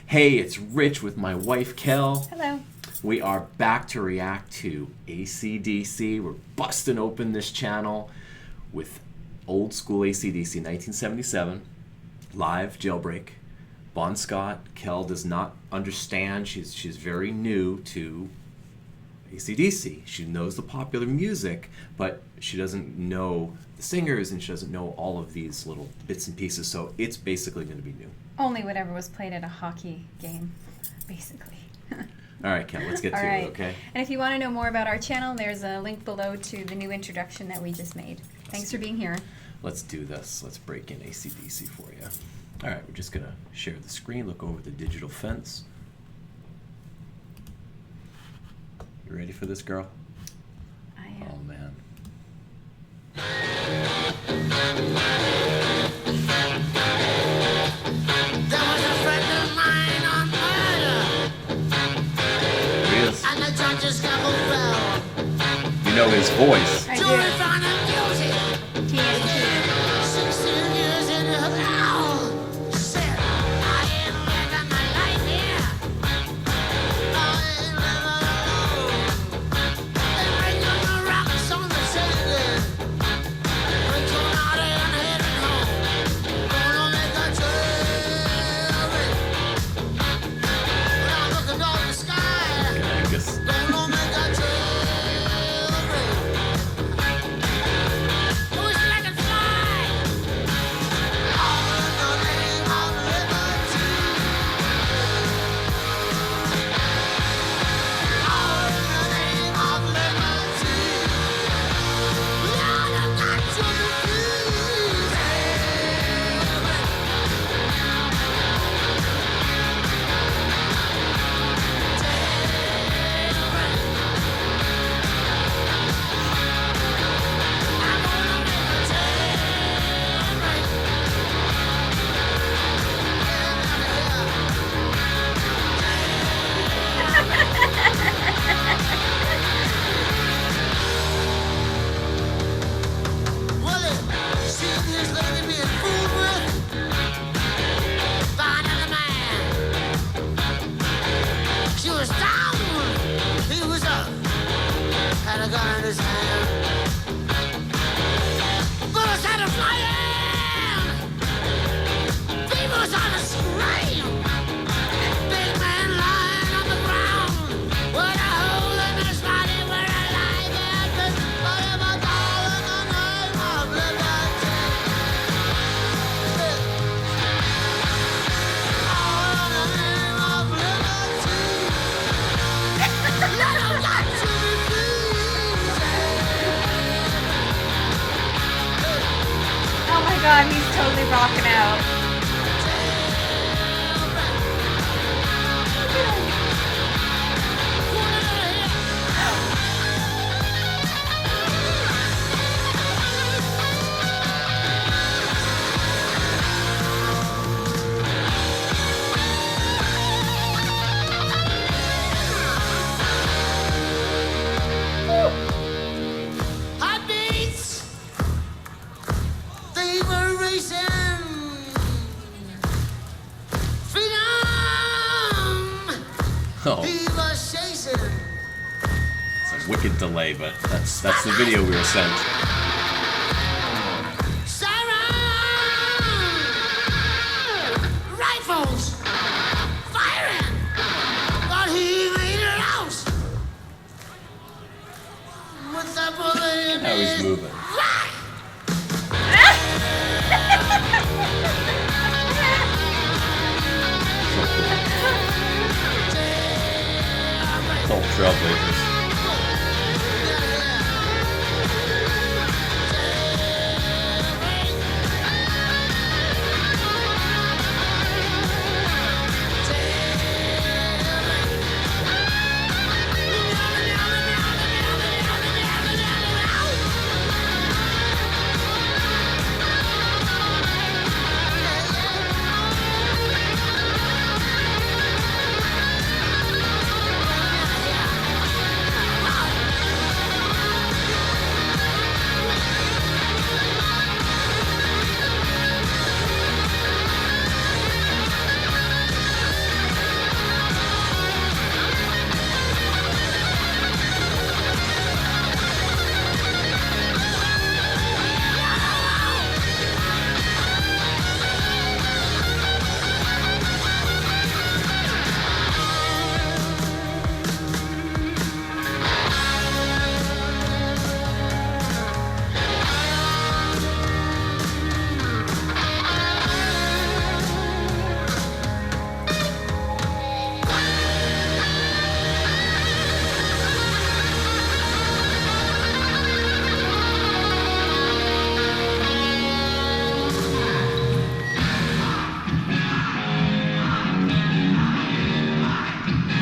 Hey, it's Rich with my wife, Kel. Hello. We are back to react to ACDC. We're busting open this channel with old school ACDC 1977, live Jailbreak. Bon Scott, Kel does not understand. She's very new to ACDC. She knows the popular music, but she doesn't know the singers and she doesn't know all of these little bits and pieces, so it's basically going to be new. Only whatever was played at a hockey game, basically. All right, Kel, let's get to it, okay? And if you want to know more about our channel, there's a link below to the new introduction that we just made. Thanks for being here. Let's do this. Let's break in ACDC for you. All right, we're just going to share the screen, look over the digital fence. You ready for this, girl? I am. Oh, man. There was a friend of mine on murder, Here he is. and the judge's gavel fell. You know his voice. I Jury do. found him guilty. TNT. 16 years in hell. Said, I ain't living my life here. I ain't living alone. They bring on the rocks on the table. Bring tornado and heading home. Gonna make a jailbreak. When I'm looking up the sky. I guess. Gonna make a jailbreak. I wish I could fly. All in the name of liberty. All in the name of liberty. Lord, I've got to refuse. I'm gonna make a Willie, seeing this lady being fooled with, finding the man. She was down, he was up, had a gun in his hand. Bullets had a flying, fevers on a scream. Big man lying on the ground, with a hole in his body where a life had been. But it was all in the name of liberty. All in the name of liberty. Let 'em got to be free. Oh my god, he's totally rocking out. Heartbeats, they were racing. Freedom, Oh, he was chasing. it's a wicked delay, but that's the video we were sent. Siren, rifles, firing, but he made it out with the bullet in Now he's his moving. back. It's all trailblazers.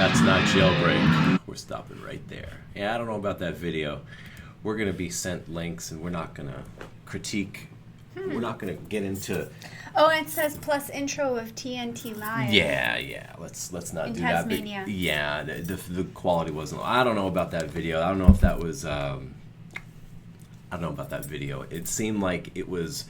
That's not Jailbreak. We're stopping right there. Yeah, I don't know about that video. We're going to be sent links, and we're not going to critique. We're not going to get into... Oh, it says plus intro of TNT Live. Yeah. Let's not in do Tasmania. that. But yeah, the quality wasn't... I don't know about that video. I don't know if that was... I don't know about that video. It seemed like it was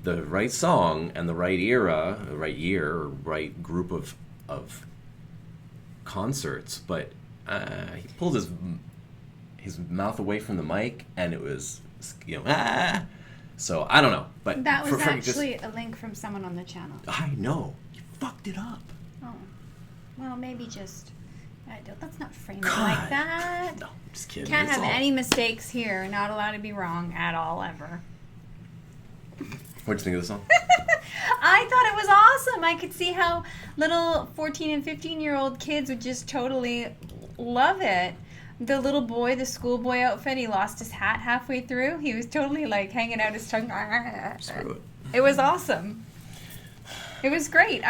the right song and the right era, the right year, or right group of concerts, but he pulled his mouth away from the mic, and it was, So I don't know, but That was for actually a link from someone on the channel. I know you fucked it up. Oh, well, maybe just. Let's not frame it God. like that. No, I'm just kidding. Can't It's have all- any mistakes here. Not allowed to be wrong at all, ever. What'd you think of the song? I thought it was awesome. I could see how little 14 and 15-year-old kids would just totally love it. The little boy, the schoolboy outfit, he lost his hat halfway through. He was totally like hanging out his tongue. Screw it. It was awesome. It was great.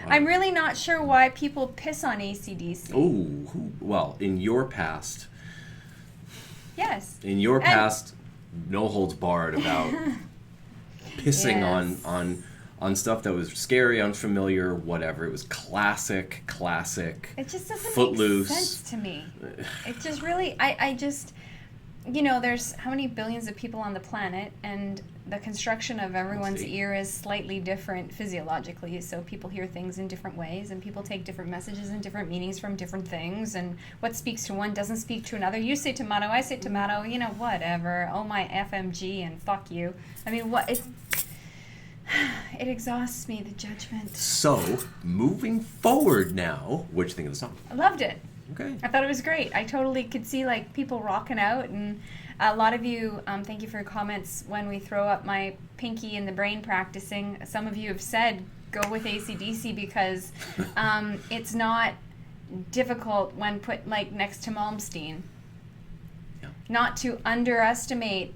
I'm really not sure why people piss on ACDC. Oh, well, in your past, Yes. no holds barred about pissing Yes. on stuff that was scary, unfamiliar, whatever. It was classic. It just doesn't Footloose. make sense to me. It just really, I just, there's how many billions of people on the planet, and the construction of everyone's see. ear is slightly different physiologically, so people hear things in different ways, and people take different messages and different meanings from different things, and what speaks to one doesn't speak to another. You say tomato, I say tomato, whatever. Oh my FMG and fuck you. I mean, it exhausts me, the judgment. So, moving forward now, what'd you think of the song? I loved it. Okay. I thought it was great. I totally could see people rocking out, and a lot of you, thank you for your comments when we throw up my pinky in the brain practicing. Some of you have said go with AC/DC because it's not difficult when put next to Malmsteen. Yeah. Not to underestimate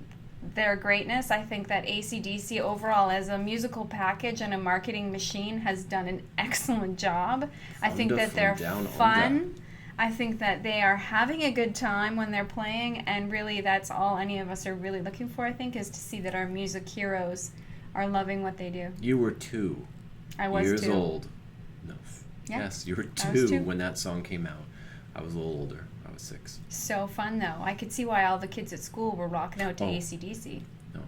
their greatness. I think that AC/DC overall as a musical package and a marketing machine has done an excellent job. I think Thunder that they're from down fun. under. I think that they are having a good time when they're playing, and really that's all any of us are really looking for, I think, is to see that our music heroes are loving what they do. You were 2 I was years 2. old. No. Yeah, Yes, you were I was 2. when that song came out. I was a little older. I was 6. So fun, though. I could see why all the kids at school were rocking out to Oh. AC/DC. No,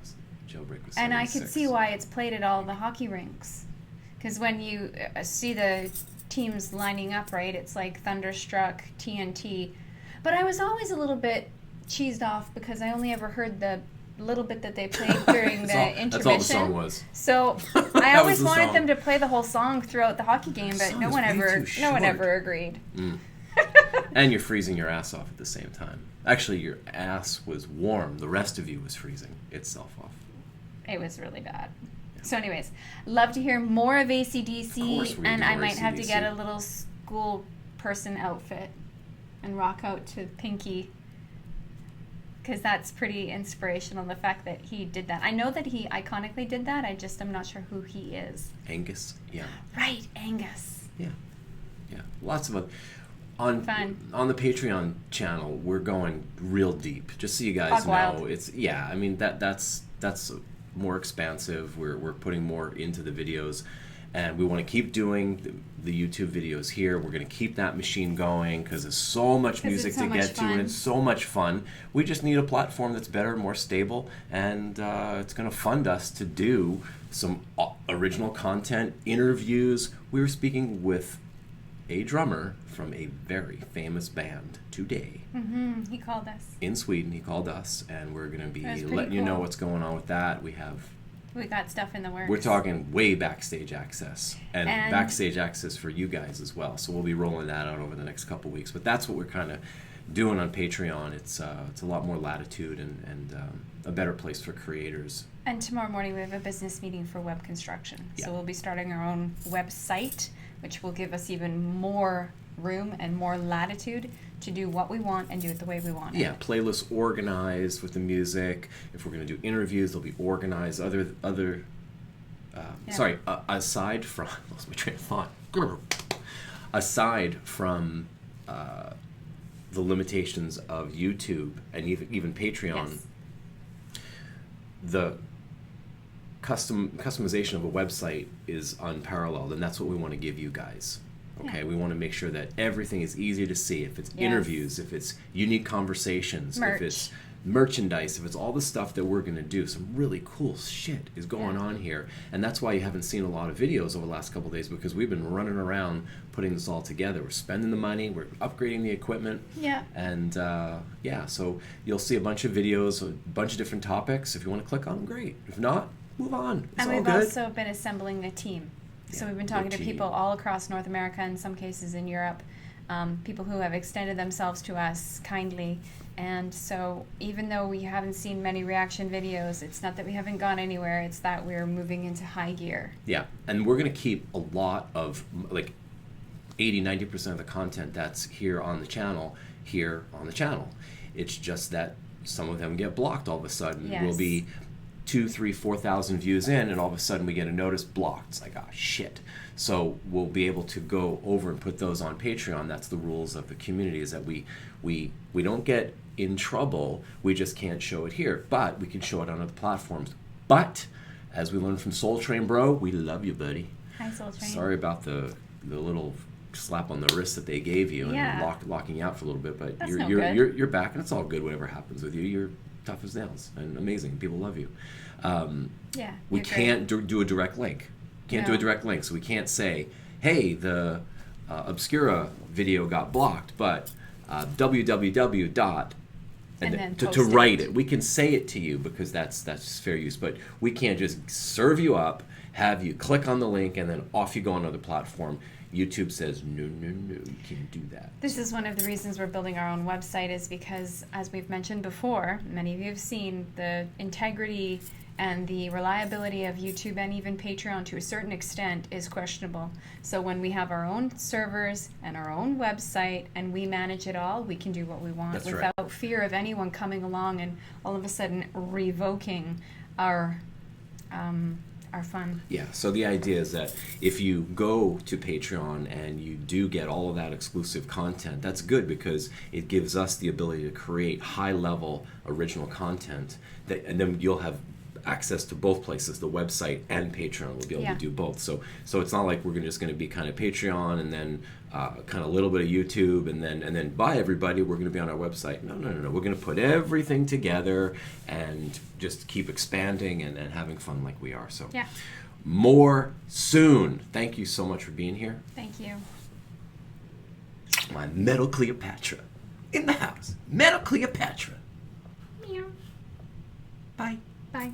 Jailbreak was 76. And I could see why it's played at all the hockey rinks. Because when you see the teams lining up, right, it's like Thunderstruck, TNT. But I was always a little bit cheesed off because I only ever heard the little bit that they played during the intermission. That's all the song was. So That I was always the wanted song. them to play the whole song throughout the hockey game, but song no is one way ever too no one short. ever agreed. And you're freezing your ass off at the same time. Actually, your ass was warm. The rest of you was freezing itself off. It was really bad. So anyways, love to hear more of Of AC/DC, course we and I adore might have to get AC/DC. a little school person outfit and rock out to Pinky, because that's pretty inspirational, the fact that he did that. I know that he iconically did that, I just am not sure who he is. Angus, yeah. Right, Angus. Yeah. Lots of on Fun. on the Patreon channel. We're going real deep, just so you guys Hog know. wild. It's I mean that's more expansive. We're putting more into the videos, and we want to keep doing the YouTube videos here. We're going to keep that machine going because there's so much 'Cause music it's so to much get to, and fun. it's so much fun. We just need a platform that's better, more stable, and it's going to fund us to do some original content, interviews. We were speaking with a drummer from a very famous band today He called us. in Sweden. He called us, and we're going to be That was pretty letting you know cool. what's going on with that. We got stuff in the works. We're talking way backstage access and And- backstage access for you guys as well. So we'll be rolling that out over the next couple weeks. But that's what we're kind of doing on Patreon. It's a lot more latitude and a better place for creators. And tomorrow morning we have a business meeting for web construction. Yeah. So we'll be starting our own website, which will give us even more room and more latitude to do what we want and do it the way we want it. Yeah, playlists organized with the music. If we're going to do interviews, they'll be organized. Aside from lost my train of thought. Aside from the limitations of YouTube and even Patreon, Yes. the customization of a website is unparalleled, and that's what we want to give you guys. Okay, Yeah. we want to make sure that everything is easy to see. If it's Yes. interviews, if it's unique conversations, Merch. if it's merchandise, if it's all the stuff that we're going to do, some really cool shit is going Yeah. on here. And that's why you haven't seen a lot of videos over the last couple of days, because we've been running around putting this all together. We're spending the money, we're upgrading the equipment. Yeah. And so you'll see a bunch of videos, a bunch of different topics. If you want to click on them, great. If not, move on. It's And all we've good. also been assembling a team. So Yeah, we've been the talking to team. people all across North America, in some cases in Europe, people who have extended themselves to us kindly. And so even though we haven't seen many reaction videos, it's not that we haven't gone anywhere, it's that we're moving into high gear. Yeah, and we're going to keep a lot of, like, 80-90% of the content that's here on the channel. It's just that some of them get blocked all of a sudden. Yes. We'll be 2,000, 3,000, 4,000 views in, and all of a sudden we get a notice blocked. It's like, oh shit. So we'll be able to go over and put those on Patreon. That's the rules of the community, is that we don't get in trouble. We just can't show it here, but we can show it on other platforms. But as we learned from Soul Train Bro, we love you, buddy. Hi, Soul Train. Sorry about the little slap on the wrist that they gave you Yeah. and locking you out for a little bit, but That's you're no you're, good. you're back, and it's all good. Whatever happens with you, you're tough as nails and amazing. People love you. Yeah. We you're great. can't do a direct link. Can't do a No. direct link, so we can't say, hey, the Obscura video got blocked, but www dot And then to post write it. it. We can say it to you because that's fair use, but we can't just serve you up, have you click on the link, and then off you go on another platform. YouTube says, no, you can't do that. This is one of the reasons we're building our own website, is because, as we've mentioned before, many of you have seen the integrity and the reliability of YouTube and even Patreon to a certain extent is questionable. So when we have our own servers and our own website and we manage it all, we can do what we want That's right. without fear of anyone coming along and all of a sudden revoking our fun. Yeah, so the idea is that if you go to Patreon and you do get all of that exclusive content, that's good, because it gives us the ability to create high-level original content, and then you'll have access to both places, the website and Patreon. We'll be able Yeah. to do both. So it's not like we're just going to be kind of Patreon and then kind of a little bit of YouTube and then bye everybody, we're going to be on our website. No. We're going to put everything together and just keep expanding and having fun like we are. So Yeah. more soon. Thank you so much for being here. Thank you. My Metal Cleopatra in the house. Metal Cleopatra. Meow. Bye. Bye.